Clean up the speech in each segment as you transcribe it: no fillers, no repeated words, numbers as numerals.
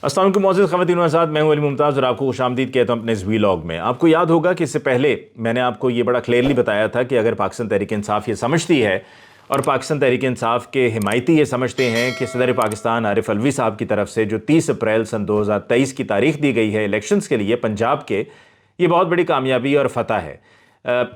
السلام علیکم معزز خواتین و حضرات، میں ہوں علی ممتاز اور آپ کو خوش آمدید کہتا ہوں اپنے اس ویلاگ میں۔ آپ کو یاد ہوگا کہ اس سے پہلے میں نے آپ کو یہ بڑا کلیئرلی بتایا تھا کہ اگر پاکستان تحریک انصاف یہ سمجھتی ہے اور پاکستان تحریک انصاف کے حمایتی یہ سمجھتے ہیں کہ صدر پاکستان عارف علوی صاحب کی طرف سے جو 30 اپریل سن 2023 کی تاریخ دی گئی ہے الیکشنز کے لیے پنجاب کے، یہ بہت بڑی کامیابی اور فتح ہے۔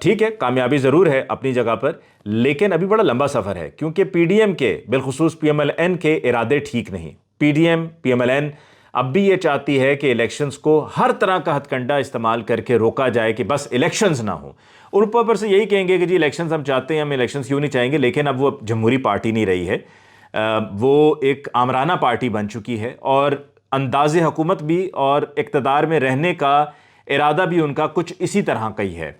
ٹھیک ہے، کامیابی ضرور ہے اپنی جگہ پر، لیکن ابھی بڑا لمبا سفر ہے، کیونکہ پی ڈی ایم کے بالخصوص پی ایم ایل این کے ارادے ٹھیک نہیں۔ P D M P M L N اب بھی یہ چاہتی ہے کہ الیکشنز کو ہر طرح کا ہتھ کنڈا استعمال کر کے روکا جائے کہ بس الیکشنز نہ ہوں، اور اوپر سے یہی کہیں گے کہ جی الیکشنز ہم چاہتے ہیں، ہم الیکشنز کیوں نہیں چاہیں گے، لیکن اب وہ جمہوری پارٹی نہیں رہی ہے، وہ ایک آمرانہ پارٹی بن چکی ہے، اور انداز حکومت بھی اور اقتدار میں رہنے کا ارادہ بھی ان کا کچھ اسی طرح کا ہی ہے۔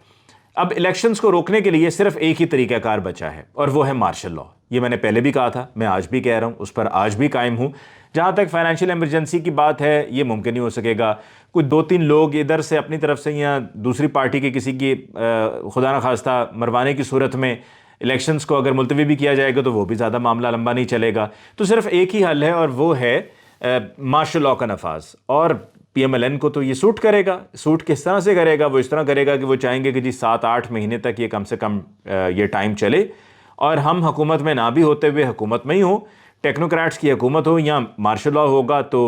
اب الیکشنز کو روکنے کے لیے صرف ایک ہی طریقہ کار بچا ہے، اور وہ ہے مارشل لا۔ یہ میں نے پہلے بھی کہا تھا، میں آج بھی کہہ رہا ہوں، اس پر آج بھی قائم ہوں۔ جہاں تک فائنینشیل ایمرجنسی کی بات ہے، یہ ممکن نہیں ہو سکے گا۔ کچھ 2-3 لوگ ادھر سے اپنی طرف سے یا دوسری پارٹی کے کسی کی خدا نخواستہ مروانے کی صورت میں الیکشنز کو اگر ملتوی بھی کیا جائے گا تو وہ بھی زیادہ معاملہ لمبا نہیں چلے گا۔ تو صرف ایک ہی حل ہے، اور وہ ہے مارشل لا کا نفاذ۔ اور پی ایم ایل این کو تو یہ سوٹ کرے گا۔ سوٹ کس طرح سے کرے گا؟ وہ اس طرح کرے گا کہ وہ چاہیں گے کہ جی 7-8 مہینے تک یہ کم سے کم یہ ٹائم چلے، اور ہم حکومت میں نہ بھی ہوتے ہوئے حکومت میں ہی ہوں، ٹیکنوکریٹس کی حکومت ہو، یا مارشل لا ہوگا تو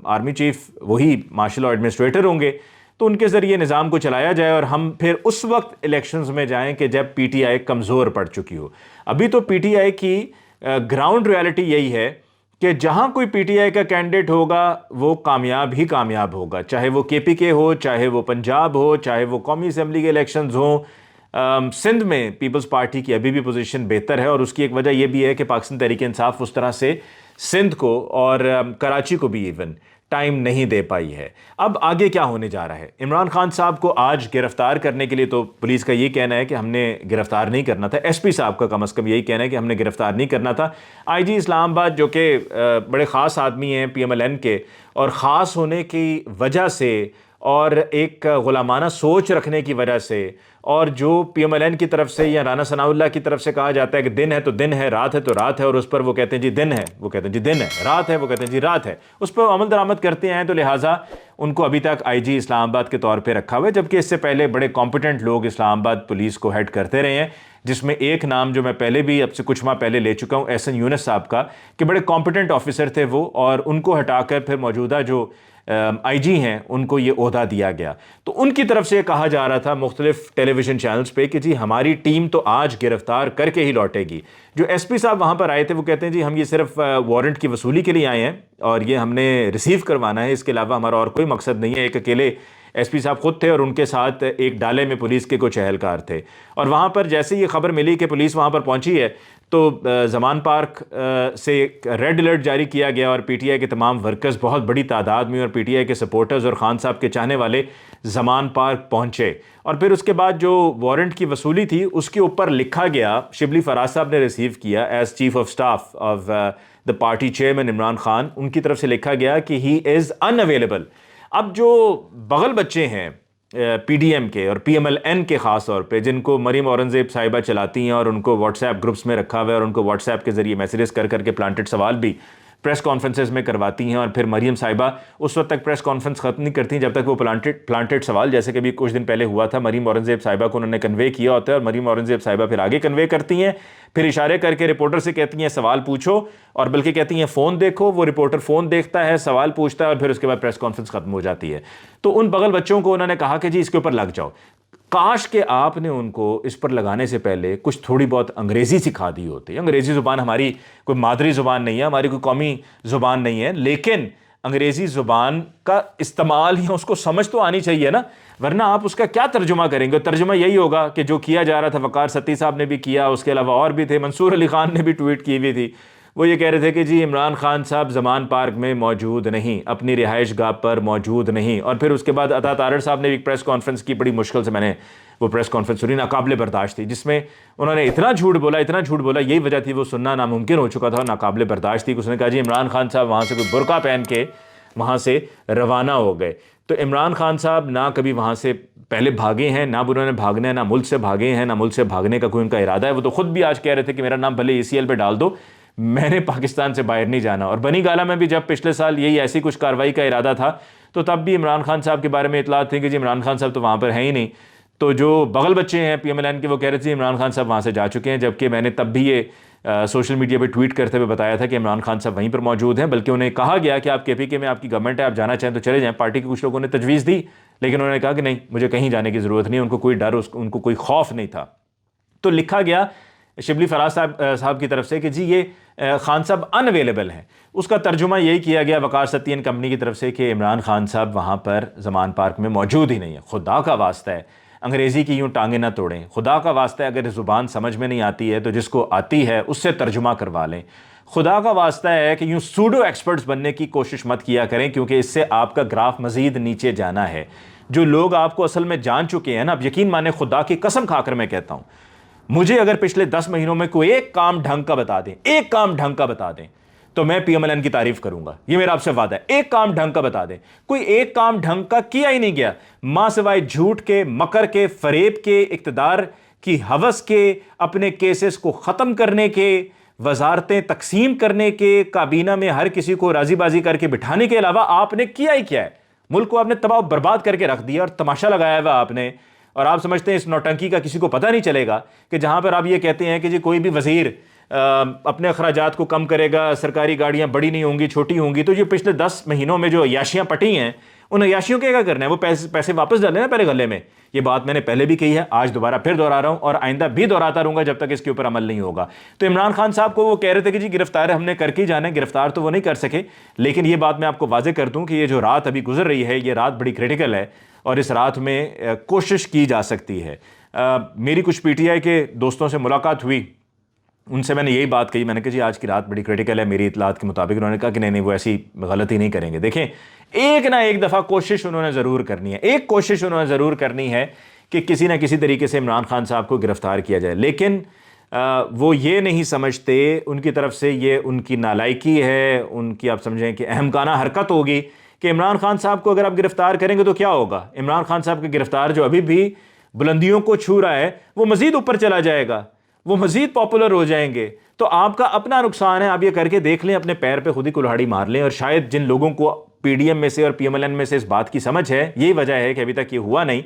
آرمی چیف وہی مارشل لا ایڈمنسٹریٹر ہوں گے، تو ان کے ذریعے نظام کو چلایا جائے، اور ہم پھر اس وقت الیکشنز میں جائیں کہ جب پی ٹی آئی کمزور پڑ چکی ہو۔ ابھی تو پی ٹی آئی کی گراؤنڈ ریالٹی یہی ہے کہ جہاں کوئی پی ٹی آئی کا کینڈیڈیٹ ہوگا وہ کامیاب ہی کامیاب ہوگا، چاہے وہ کے پی کے ہو، چاہے وہ پنجاب ہو، چاہے وہ قومی اسمبلی کے الیکشنز ہوں۔ سندھ میں پیپلز پارٹی کی ابھی بھی پوزیشن بہتر ہے، اور اس کی ایک وجہ یہ بھی ہے کہ پاکستان تحریک انصاف اس طرح سے سندھ کو اور کراچی کو بھی ایون ٹائم نہیں دے پائی ہے۔ اب آگے کیا ہونے جا رہا ہے؟ عمران خان صاحب کو آج گرفتار کرنے کے لیے تو پولیس کا یہ کہنا ہے کہ ہم نے گرفتار نہیں کرنا تھا، ایس پی صاحب کا کم از کم یہی کہنا ہے کہ ہم نے گرفتار نہیں کرنا تھا۔ آئی جی اسلام آباد جو کہ بڑے خاص آدمی ہیں پی ایم ایل این کے، اور خاص ہونے کی وجہ سے اور ایک غلامانہ سوچ رکھنے کی وجہ سے، اور جو پی ایم ایل این کی طرف سے یا رانا ثناء اللہ کی طرف سے کہا جاتا ہے کہ دن ہے تو دن ہے، رات ہے تو رات ہے، اور اس پر وہ کہتے ہیں جی دن ہے، وہ کہتے ہیں جی دن ہے، رات ہے، وہ کہتے ہیں جی رات ہے، اس پر عمل درآمد کرتے ہیں، تو لہٰذا ان کو ابھی تک آئی جی اسلام آباد کے طور پہ رکھا ہوا ہے، جبکہ اس سے پہلے بڑے کمپیٹنٹ لوگ اسلام آباد پولیس کو ہیڈ کرتے رہے ہیں، جس میں ایک نام جو میں پہلے بھی اب سے کچھ ماہ پہلے لے چکا ہوں، احسن یونس صاحب کا، کہ بڑے کمپیٹنٹ آفیسر تھے وہ، اور ان کو ہٹا کر پھر موجودہ جو آئی جی ہیں ان کو یہ عہدہ دیا گیا۔ تو ان کی طرف سے یہ کہا جا رہا تھا مختلف ٹیلی ویژن چینلز پہ کہ جی ہماری ٹیم تو آج گرفتار کر کے ہی لوٹے گی۔ جو ایس پی صاحب وہاں پر آئے تھے وہ کہتے ہیں جی ہم یہ صرف وارنٹ کی وصولی کے لیے آئے ہیں، اور یہ ہم نے ریسیو کروانا ہے، اس کے علاوہ ہمارا اور کوئی مقصد نہیں ہے۔ ایک اکیلے ایس پی صاحب خود تھے، اور ان کے ساتھ ایک ڈالے میں پولیس کے کچھ اہلکار تھے، اور وہاں پر جیسے یہ خبر ملی کہ پولیس وہاں پر پہنچی ہے تو زمان پارک سے ریڈ الرٹ جاری کیا گیا، اور پی ٹی آئی کے تمام ورکرز بہت بڑی تعداد میں، اور پی ٹی آئی کے سپورٹرز اور خان صاحب کے چاہنے والے زمان پارک پہنچے، اور پھر اس کے بعد جو وارنٹ کی وصولی تھی اس کے اوپر لکھا گیا، شبلی فراز صاحب نے ریسیو کیا as chief of staff of the party chairman Imran Khan, ان کی طرف سے لکھا گیا کہ ہی از ان اویلیبل۔ اب جو بغل بچے ہیں پی ڈی ایم کے اور پی ایم ایل این کے خاص طور پہ، جن کو مریم اورنگزیب صاحبہ چلاتی ہیں، اور ان کو واٹس ایپ گروپس میں رکھا ہوا ہے، اور ان کو واٹس ایپ کے ذریعے میسیجز کر کر کے پلانٹڈ سوال بھی پریس کانفرنسز میں کرواتی ہیں، اور پھر مریم صاحبہ اس وقت تک پریس کانفرنس ختم نہیں کرتی جب تک وہ پلانٹڈ سوال، جیسے کہ بھی کچھ دن پہلے ہوا تھا، مریم اورنگزیب صاحبہ کو انہوں نے کنوے کیا ہوتا ہے، اور مریم اورنگزیب صاحبہ پھر آگے کنوے کرتی ہیں، پھر اشارے کر کے رپورٹر سے کہتی ہیں سوال پوچھو، اور بلکہ کہتی ہیں فون دیکھو، وہ رپورٹر فون دیکھتا ہے، سوال پوچھتا ہے، اور پھر اس کے بعد پریس کانفرنس ختم ہو جاتی ہے۔ تو ان بغل بچوں کو انہوں نے کہا کہ جی اس کے اوپر لگ جاؤ۔ کاش کہ آپ نے ان کو اس پر لگانے سے پہلے کچھ تھوڑی بہت انگریزی سکھا دی ہوتی۔ انگریزی زبان ہماری کوئی مادری زبان نہیں ہے، ہماری کوئی قومی زبان نہیں ہے، لیکن انگریزی زبان کا استعمال یا اس کو سمجھ تو آنی چاہیے نا، ورنہ آپ اس کا کیا ترجمہ کریں گے؟ ترجمہ یہی ہوگا کہ جو کیا جا رہا تھا، وقار ستی صاحب نے بھی کیا، اس کے علاوہ اور بھی تھے، منصور علی خان نے بھی ٹویٹ کی ہوئی تھی، وہ یہ کہہ رہے تھے کہ جی عمران خان صاحب زمان پارک میں موجود نہیں، اپنی رہائش گاہ پر موجود نہیں، اور پھر اس کے بعد عطا طارڑ صاحب نے ایک پریس کانفرنس کی، بڑی مشکل سے میں نے وہ پریس کانفرنس سنی، ناقابل برداشت تھی، جس میں انہوں نے اتنا جھوٹ بولا، یہی وجہ تھی وہ سننا ناممکن ہو چکا تھا، ناقابل برداشت تھی کہ اس نے کہا جی عمران خان صاحب وہاں سے کوئی برقع پہن کے وہاں سے روانہ ہو گئے۔ تو عمران خان صاحب نہ کبھی وہاں سے پہلے بھاگے ہیں، نہ انہوں نے بھاگنا ہے، نہ ملک سے بھاگے ہیں، نہ ملک سے بھاگنے کا کوئی ان کا ارادہ ہے۔ وہ تو خود بھی آج کہہ رہے تھے کہ میرا نام بھلے ای سی ایل پہ ڈال دو، میں نے پاکستان سے باہر نہیں جانا. اور بنی گالہ میں بھی جب پچھلے سال یہی ایسی کچھ کارروائی کا ارادہ تھا تو تب بھی عمران خان صاحب کے بارے میں اطلاعات تھی کہ جی عمران خان صاحب تو وہاں پر ہیں ہی نہیں. تو جو بغل بچے ہیں پی ایم ایل این کے وہ کہہ رہے تھے عمران خان صاحب وہاں سے جا چکے ہیں, جبکہ میں نے تب بھی یہ سوشل میڈیا پہ ٹویٹ کرتے ہوئے بتایا تھا کہ عمران خان صاحب وہیں پر موجود ہیں, بلکہ انہیں کہا گیا کہ آپ کے پی کے میں آپ کی گورنمنٹ ہے, آپ جانا چاہیں تو چلے جائیں. پارٹی کے کچھ لوگوں نے تجویز دی لیکن انہوں نے کہا کہ نہیں مجھے کہیں جانے کی ضرورت نہیں, ان کو کوئی ڈر ان کو کوئی خوف نہیں تھا. تو لکھا گیا شبلی فراز صاحب کی طرف سے کہ جی یہ خان صاحب ان اویلیبل ہیں. اس کا ترجمہ یہی کیا گیا وقار ستین کمپنی کی طرف سے کہ عمران خان صاحب وہاں پر زمان پارک میں موجود ہی نہیں ہے. خدا کا واسطہ ہے انگریزی کی یوں ٹانگیں نہ توڑیں, خدا کا واسطہ ہے اگر زبان سمجھ میں نہیں آتی ہے تو جس کو آتی ہے اس سے ترجمہ کروا لیں. خدا کا واسطہ ہے کہ یوں سوڈو ایکسپرٹس بننے کی کوشش مت کیا کریں, کیونکہ اس سے آپ کا گراف مزید نیچے جانا ہے. جو لوگ آپ کو اصل میں جان چکے ہیں نا, اب یقین مانیں خدا کی قسم کھا کر میں کہتا ہوں, مجھے اگر پچھلے 10 مہینوں میں کوئی ایک کام ڈھنگ کا بتا دیں, ایک کام ڈھنگ کا بتا دیں تو میں پی ایم ایل این کی تعریف کروں گا. یہ میرا آپ سے وعدہ ہے, ایک کام ڈھنگ کا بتا دیں. کوئی ایک کام ڈھنگ کا کیا ہی نہیں گیا, ماں سوائے جھوٹ کے, مکر کے, فریب کے, اقتدار کی ہوس کے, اپنے کیسز کو ختم کرنے کے, وزارتیں تقسیم کرنے کے, کابینہ میں ہر کسی کو راضی بازی کر کے بٹھانے کے علاوہ آپ نے کیا ہی کیا ہے. ملک کو آپ نے تباہ و برباد کر کے رکھ دیا اور تماشا لگایا ہوا آپ نے. اور آپ سمجھتے ہیں اس نوٹنکی کا کسی کو پتہ نہیں چلے گا کہ جہاں پر آپ یہ کہتے ہیں کہ جی کوئی بھی وزیر اپنے اخراجات کو کم کرے گا, سرکاری گاڑیاں بڑی نہیں ہوں گی چھوٹی ہوں گی, تو یہ پچھلے 10 مہینوں میں جو عیاشیاں پٹی ہیں ان عیاشیوں کے کیا کرنا ہے, وہ پیسے واپس ڈالیں نا پہلے گلے میں. یہ بات میں نے پہلے بھی کہی ہے, آج دوبارہ پھر دہرا رہا ہوں اور آئندہ بھی دہراتا رہوں گا جب تک اس کے اوپر عمل نہیں ہوگا. تو عمران خان صاحب کو وہ کہہ رہے تھے کہ جی گرفتار ہم نے کر کے ہی جانا ہے, گرفتار تو وہ نہیں کر سکے, لیکن یہ بات میں آپ کو واضح کر دوں کہ یہ جو رات ابھی گزر رہی ہے یہ رات بڑی کریٹیکل ہے اور اس رات میں کوشش کی جا سکتی ہے. میری کچھ پی ٹی آئی کے دوستوں سے ملاقات ہوئی, ان سے میں نے یہی بات کہی, میں نے کہا جی آج کی رات بڑی کریٹیکل ہے میری اطلاعات کے مطابق. انہوں نے کہا کہ نہیں وہ ایسی غلطی نہیں کریں گے. دیکھیں ایک نہ ایک دفعہ کوشش انہوں نے ضرور کرنی ہے, ایک کوشش انہوں نے ضرور کرنی ہے کہ کسی نہ کسی طریقے سے عمران خان صاحب کو گرفتار کیا جائے. لیکن وہ یہ نہیں سمجھتے, ان کی طرف سے یہ ان کی نالائکی ہے, ان کی آپ سمجھیں کہ احمقانہ حرکت ہوگی کہ عمران خان صاحب کو اگر آپ گرفتار کریں گے تو کیا ہوگا. عمران خان صاحب کی گرفتار جو ابھی بھی بلندیوں کو چھو رہا ہے وہ مزید اوپر چلا جائے گا, وہ مزید پاپولر ہو جائیں گے. تو آپ کا اپنا نقصان ہے, آپ یہ کر کے دیکھ لیں, اپنے پیر پہ خود ہی کلہاڑی مار لیں. اور شاید جن لوگوں کو پی ڈی ایم میں سے اور پی ایم ایل این میں سے اس بات کی سمجھ ہے, یہی وجہ ہے کہ ابھی تک یہ ہوا نہیں,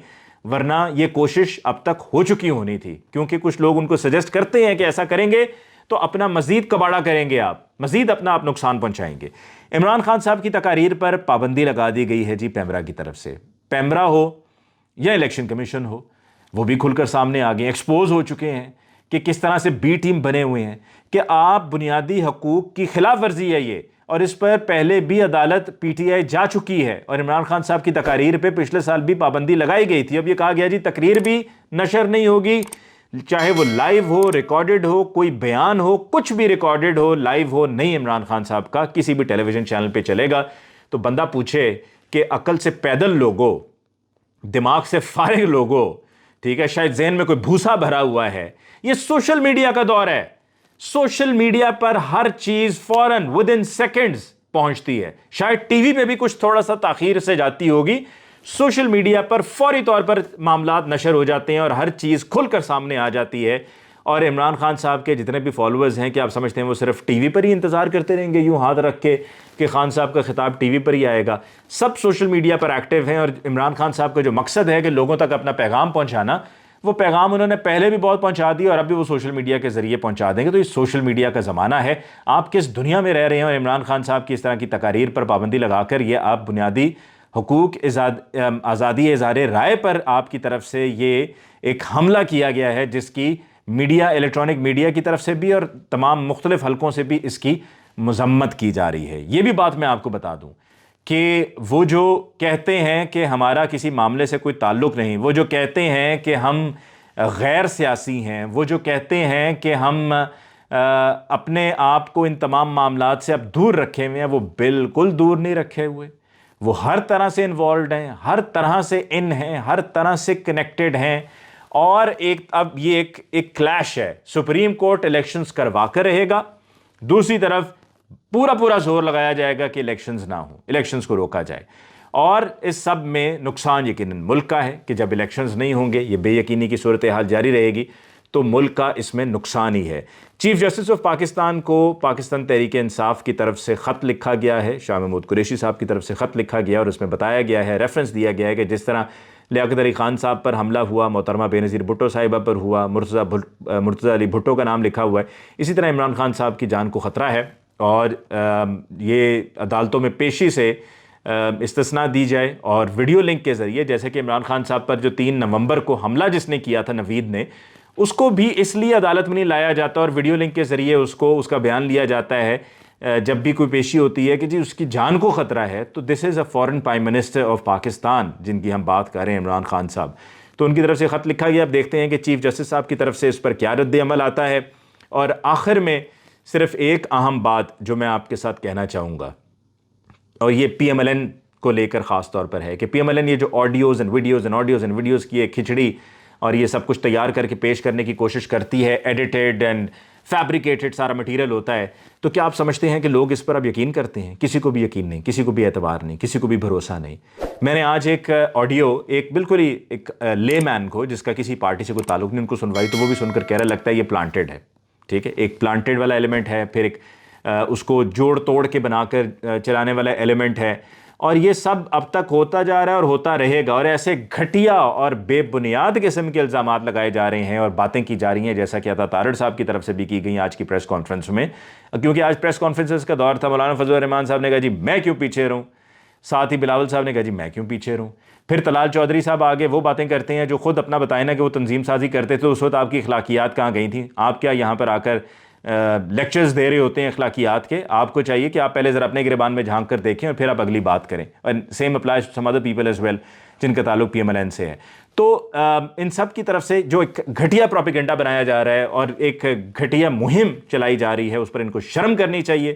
ورنہ یہ کوشش اب تک ہو چکی ہونی تھی. کیونکہ کچھ لوگ ان کو سجیسٹ کرتے ہیں کہ ایسا کریں گے تو اپنا مزید کباڑا کریں گے, آپ مزید اپنا آپ نقصان پہنچائیں گے. عمران خان صاحب کی تقاریر پر پابندی لگا دی گئی ہے جی پیمرا کی طرف سے. پیمرا ہو یا الیکشن کمیشن ہو, وہ بھی کھل کر سامنے آ گئے, ایکسپوز ہو چکے ہیں کہ کس طرح سے بی ٹیم بنے ہوئے ہیں کہ آپ بنیادی حقوق کی خلاف ورزی ہے یہ, اور اس پر پہلے بھی عدالت پی ٹی آئی جا چکی ہے. اور عمران خان صاحب کی تقاریر پہ پچھلے سال بھی پابندی لگائی گئی تھی. اب یہ کہا گیا جی تقریر بھی نشر نہیں ہوگی, چاہے وہ لائیو ہو, ریکارڈڈ ہو, کوئی بیان ہو, کچھ بھی ریکارڈڈ ہو, لائیو ہو, نہیں عمران خان صاحب کا کسی بھی ٹیلی ویژن چینل پہ چلے گا. تو بندہ پوچھے کہ عقل سے پیدل لوگوں, دماغ سے فارغ لوگوں, ٹھیک ہے, شاید ذہن میں کوئی بھوسا بھرا ہوا ہے, یہ سوشل میڈیا کا دور ہے. سوشل میڈیا پر ہر چیز فوراً ود ان سیکنڈز پہنچتی ہے. شاید ٹی وی پہ بھی کچھ تھوڑا سا تاخیر سے جاتی ہوگی, سوشل میڈیا پر فوری طور پر معاملات نشر ہو جاتے ہیں اور ہر چیز کھل کر سامنے آ جاتی ہے. اور عمران خان صاحب کے جتنے بھی فالوورز ہیں کہ آپ سمجھتے ہیں وہ صرف ٹی وی پر ہی انتظار کرتے رہیں گے یوں ہاتھ رکھ کے کہ خان صاحب کا خطاب ٹی وی پر ہی آئے گا. سب سوشل میڈیا پر ایکٹیو ہیں, اور عمران خان صاحب کا جو مقصد ہے کہ لوگوں تک اپنا پیغام پہنچانا, وہ پیغام انہوں نے پہلے بھی بہت پہنچا دیا اور اب بھی وہ سوشل میڈیا کے ذریعے پہنچا دیں گے. تو یہ سوشل میڈیا کا زمانہ ہے, آپ کس دنیا میں رہ رہے ہیں. اور عمران خان صاحب کی اس طرح کی تقاریر پر پابندی لگا کر یہ آپ بنیادی حقوق, آزادی اظہار رائے پر آپ کی طرف سے یہ ایک حملہ کیا گیا ہے, جس کی میڈیا, الیکٹرانک میڈیا کی طرف سے بھی اور تمام مختلف حلقوں سے بھی اس کی مذمت کی جا رہی ہے. یہ بھی بات میں آپ کو بتا دوں کہ وہ جو کہتے ہیں کہ ہمارا کسی معاملے سے کوئی تعلق نہیں, وہ جو کہتے ہیں کہ ہم غیر سیاسی ہیں, وہ جو کہتے ہیں کہ ہم اپنے آپ کو ان تمام معاملات سے اب دور رکھے ہوئے ہیں, وہ بالکل دور نہیں رکھے ہوئے. وہ ہر طرح سے انوالوڈ ہیں, ہر طرح سے ان ہیں, ہر طرح سے کنیکٹڈ ہیں. اور اب یہ ایک کلیش ہے. سپریم کورٹ الیکشنز کروا کر رہے گا, دوسری طرف پورا زور لگایا جائے گا کہ الیکشنز نہ ہوں, الیکشنز کو روکا جائے. اور اس سب میں نقصان یقیناً ملک کا ہے کہ جب الیکشنز نہیں ہوں گے, یہ بے یقینی کی صورتحال جاری رہے گی, تو ملک کا اس میں نقصان ہی ہے۔ چیف جسٹس آف پاکستان کو پاکستان تحریک انصاف کی طرف سے خط لکھا گیا ہے، شاہ محمود قریشی صاحب کی طرف سے خط لکھا گیا اور اس میں بتایا گیا ہے، ریفرنس دیا گیا ہے کہ جس طرح لیاقت علی خان صاحب پر حملہ ہوا، محترمہ بے نظیر بھٹو صاحبہ پر ہوا، مرتضی علی بھٹو کا نام لکھا ہوا ہے، اسی طرح عمران خان صاحب کی جان کو خطرہ ہے اور یہ عدالتوں میں پیشی سے استثناء دی جائے اور ویڈیو لنک کے ذریعے، جیسے کہ عمران خان صاحب پر جو 3 نومبر کو حملہ جس نے کیا تھا نوید نے، اس کو بھی اس لیے عدالت میں نہیں لایا جاتا اور ویڈیو لنک کے ذریعے اس کا بیان لیا جاتا ہے جب بھی کوئی پیشی ہوتی ہے کہ جی اس کی جان کو خطرہ ہے، تو this is a foreign prime minister of Pakistan جن کی ہم بات کر رہے ہیں، عمران خان صاحب، تو ان کی طرف سے خط لکھا گیا۔ اب دیکھتے ہیں کہ چیف جسٹس صاحب کی طرف سے اس پر کیا رد عمل آتا ہے۔ اور آخر میں صرف ایک اہم بات جو میں آپ کے ساتھ کہنا چاہوں گا، اور یہ پی ایم ایل این کو لے کر خاص طور پر ہے کہ پی ایم ایل این یہ جو آڈیوز اینڈ ویڈیوز کی ایک کھچڑی اور یہ سب کچھ تیار کر کے پیش کرنے کی کوشش کرتی ہے، ایڈیٹڈ اینڈ فیبریکیٹڈ سارا مٹیریل ہوتا ہے، تو کیا آپ سمجھتے ہیں کہ لوگ اس پر اب یقین کرتے ہیں؟ کسی کو بھی یقین نہیں، کسی کو بھی اعتبار نہیں، کسی کو بھی بھروسہ نہیں۔ میں نے آج ایک آڈیو ایک بالکل ہی ایک لے مین کو، جس کا کسی پارٹی سے کوئی تعلق نہیں، ان کو سنوائی، تو وہ بھی سن کر کہہ رہا لگتا ہے یہ پلانٹڈ ہے، ٹھیک ہے، ایک پلانٹڈ والا ایلیمنٹ ہے، پھر ایک اس کو جوڑ توڑ کے بنا کر چلانے والا ایلیمنٹ ہے، اور یہ سب اب تک ہوتا جا رہا ہے اور ہوتا رہے گا، اور ایسے گھٹیا اور بے بنیاد قسم کے الزامات لگائے جا رہے ہیں اور باتیں کی جا رہی ہیں، جیسا کہ عطا تارڑ صاحب کی طرف سے بھی کی گئی آج کی پریس کانفرنس میں، کیونکہ آج پریس کانفرنسز کا دور تھا۔ مولانا فضل الرحمان صاحب نے کہا جی میں کیوں پیچھے رہوں، ساتھ ہی بلاول صاحب نے کہا جی میں کیوں پیچھے رہوں، پھر طلال چودھری صاحب آگے وہ باتیں کرتے ہیں جو خود اپنا بتائیں نا کہ وہ تنظیم سازی کرتے تھے، اس وقت آپ کی اخلاقیات کہاں گئی تھیں؟ آپ کیا یہاں پر آ کر لیکچرز دے رہے ہوتے ہیں اخلاقیات کے؟ آپ کو چاہیے کہ آپ پہلے ذرا اپنے گریبان میں جھانک کر دیکھیں اور پھر آپ اگلی بات کریں، اور same applies to some other people as well جن کا تعلق پی ایم ایل این سے ہے۔ تو ان سب کی طرف سے جو ایک گھٹیا پروپیگنڈا بنایا جا رہا ہے اور ایک گھٹیا مہم چلائی جا رہی ہے، اس پر ان کو شرم کرنی چاہیے،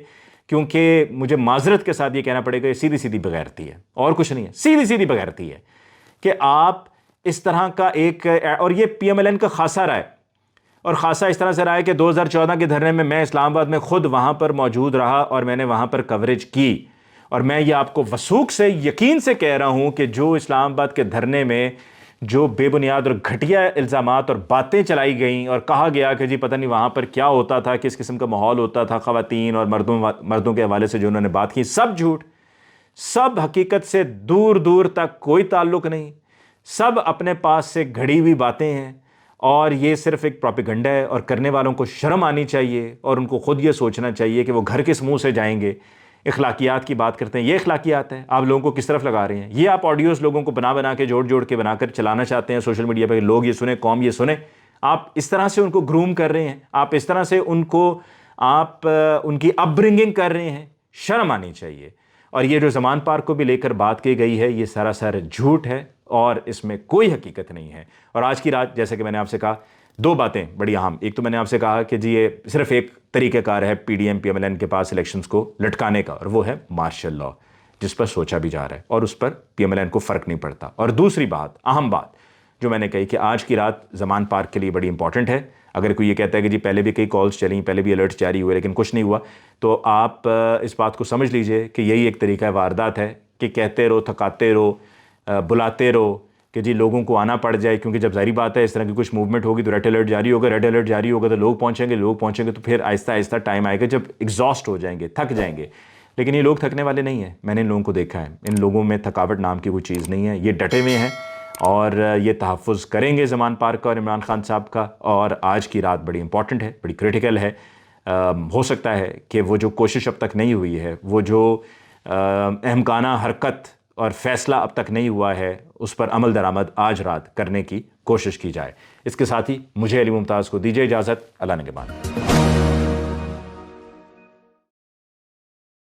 کیونکہ مجھے معذرت کے ساتھ یہ کہنا پڑے گا، یہ سیدھی سیدھی بغیرتی ہے اور کچھ نہیں ہے، سیدھی سیدھی بغیرتی ہے کہ آپ اس طرح کا ایک، اور یہ پی ایم ایل این کا خاصہ رہا ہے، اور خاصہ اس طرح سے رہا ہے کہ 2014 کے دھرنے میں اسلام آباد میں خود وہاں پر موجود رہا اور میں نے وہاں پر کوریج کی، اور میں یہ آپ کو وثوق سے یقین سے کہہ رہا ہوں کہ جو اسلام آباد کے دھرنے میں جو بے بنیاد اور گھٹیا الزامات اور باتیں چلائی گئیں اور کہا گیا کہ جی پتہ نہیں وہاں پر کیا ہوتا تھا، کس قسم کا ماحول ہوتا تھا، خواتین اور مردوں کے حوالے سے جو انہوں نے بات کی، سب جھوٹ، سب حقیقت سے دور دور تک کوئی تعلق نہیں، سب اپنے پاس سے گھڑی ہوئی باتیں ہیں، اور یہ صرف ایک پروپیگنڈا ہے، اور کرنے والوں کو شرم آنی چاہیے اور ان کو خود یہ سوچنا چاہیے کہ وہ گھر کس منہ سے جائیں گے۔ اخلاقیات کی بات کرتے ہیں، یہ اخلاقیات ہے؟ آپ لوگوں کو کس طرف لگا رہے ہیں؟ یہ آپ آڈیوز لوگوں کو بنا کے جوڑ کے بنا کر چلانا چاہتے ہیں سوشل میڈیا پہ، لوگ یہ سنیں، قوم یہ سنیں، آپ اس طرح سے ان کو گروم کر رہے ہیں، آپ اس طرح سے ان کی اپ برنگنگ کر رہے ہیں، شرم آنی چاہیے۔ اور یہ جو زمان پارک کو بھی لے کر بات کی گئی ہے، یہ سراسر جھوٹ ہے اور اس میں کوئی حقیقت نہیں ہے۔ اور آج کی رات جیسے کہ میں نے آپ سے کہا، 2 باتیں بڑی اہم، ایک تو میں نے آپ سے کہا کہ جی یہ صرف ایک طریقہ کار ہے P D M P M L N کے پاس الیکشنز کو لٹکانے کا، اور وہ ہے مارشل لاء، جس پر سوچا بھی جا رہا ہے اور اس پر پی ایم ایل این کو فرق نہیں پڑتا۔ اور دوسری بات، اہم بات جو میں نے کہی کہ آج کی رات زمان پارک کے لیے بڑی امپورٹنٹ ہے۔ اگر کوئی یہ کہتا ہے کہ جی پہلے بھی کئی کالز چلیں، پہلے بھی الرٹس جاری ہوئے لیکن کچھ نہیں ہوا، تو آپ اس بات کو سمجھ لیجئے کہ یہی ایک طریقہ واردات ہے کہ کہتے رہو، تھکاتے رہو، بلاتے رہو کہ جی لوگوں کو آنا پڑ جائے، کیونکہ جب ظاہری بات ہے اس طرح کی کچھ موومنٹ ہوگی تو ریڈ الرٹ جاری ہوگا تو لوگ پہنچیں گے تو پھر آہستہ آہستہ ٹائم آئے گا جب ایگزاسٹ ہو جائیں گے، تھک جائیں گے۔ لیکن یہ لوگ تھکنے والے نہیں ہیں، میں نے ان لوگوں کو دیکھا ہے، ان لوگوں میں تھکاوٹ نام کی کوئی چیز نہیں ہے، یہ ڈٹے ہوئے ہیں اور یہ تحفظ کریں گے زمان پارک کا اور عمران خان صاحب کا۔ اور آج کی رات بڑی امپورٹنٹ ہے، بڑی کریٹیکل ہے۔ ہو سکتا ہے کہ وہ جو کوشش اب تک نہیں ہوئی ہے، وہ جو احمقانہ حرکت اور فیصلہ اب تک نہیں ہوا ہے، اس پر عمل درآمد آج رات کرنے کی کوشش کی جائے۔ اس کے ساتھ ہی مجھے علی ممتاز کو دیجیے اجازت، اللہ نگہبان۔